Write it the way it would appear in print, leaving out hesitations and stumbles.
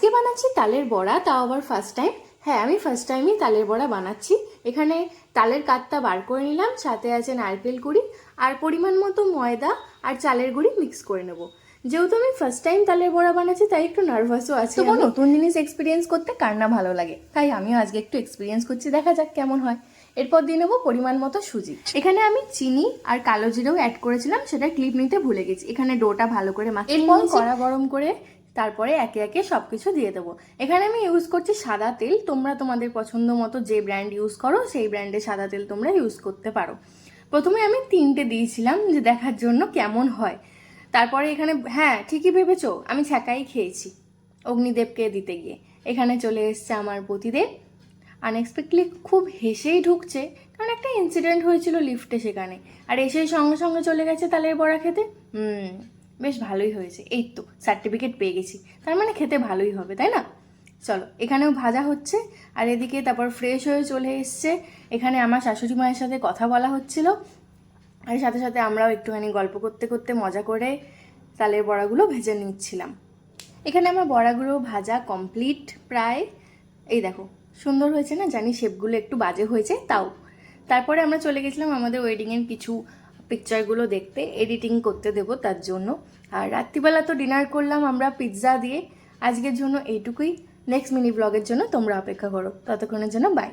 আজকে বানাচ্ছি তালের বড়া, তাও আবার ফার্স্ট টাইম। হ্যাঁ, আমি ফার্স্ট টাইমই তালের বড়া বানাচ্ছি। এখানে তালের কাতটা বার করে নিলাম, সাথে আছে নারকেল কুড়ি আর পরিমাণ মতো ময়দা আর চালের গুঁড়ি মিক্স করে নেব। যেহেতু আমি ফার্স্ট টাইম তালের বড়া বানাচ্ছি তাই একটু নার্ভাসও আছে। তবু নতুন জিনিস এক্সপিরিয়েন্স করতে কার না ভালো লাগে, তাই আমিও আজকে একটু এক্সপিরিয়েন্স করছি, দেখা যাক কেমন হয়। এরপর দিয়ে নেবো পরিমাণ মতো সুজি। এখানে আমি চিনি আর কালো জিরেও অ্যাড করেছিলাম, সেটা ক্লিপ নিতে ভুলে গেছি। এখানে ডোটা ভালো করে মাখিয়ে এরপর কড়া গরম করে তারপরে একে একে সবকিছু দিয়ে দেবো। এখানে আমি ইউজ করছি সাদা তেল, তোমরা তোমাদের পছন্দ মতো যে ব্র্যান্ড ইউজ করো সেই ব্র্যান্ডের সাদা তেল তোমরা ইউজ করতে পারো। প্রথমে আমি 3টে দিয়েছিলাম যে দেখার জন্য কেমন হয়। তারপরে এখানে, হ্যাঁ ঠিকই ভেবেছো, আমি ছ্যাঁকাই খেয়েছি অগ্নিদেবকে দিতে গিয়ে। এখানে চলে এসছে আমার পতিদেব, আনএক্সপেক্টলি খুব হেসেই ঢুকছে, কারণ একটা ইনসিডেন্ট হয়েছিল লিফটে সেখানে, আর এসেই সঙ্গে সঙ্গে চলে গেছে তালের বড়া খেতে। বেশ ভালোই হয়েছে, এই তো সার্টিফিকেট পেয়ে গেছি, তার মানে খেতে ভালোই হবে, তাই না? চলো, এখানেও ভাজা হচ্ছে আর এদিকে তারপর ফ্রেশ হয়ে চলে এসছে। এখানে আমার শাশুড়ি মায়ের সাথে কথা বলা হচ্ছিল, আর সাথে সাথে আমরাও একটুখানি গল্প করতে করতে মজা করে তালের বড়াগুলো ভেজে নিচ্ছিলাম। এখানে আমার বড়াগুলো ভাজা কমপ্লিট প্রায়। এই দেখো সুন্দর হয়েছে না? জানি শেপগুলো একটু বাজে হয়েছে, তাও। তারপরে আমরা চলে গেছিলাম আমাদের ওয়েডিংয়ের কিছু পিকচারগুলো দেখতে, এডিটিং করতে দেবো তার জন্য। আর রাত্রিবেলা তো ডিনার করলাম আমরা পিৎজা দিয়ে। আজকের জন্য এইটুকুই। নেক্সট মিনি ব্লগের জন্য তোমরা অপেক্ষা করো, ততক্ষণের জন্য বাই।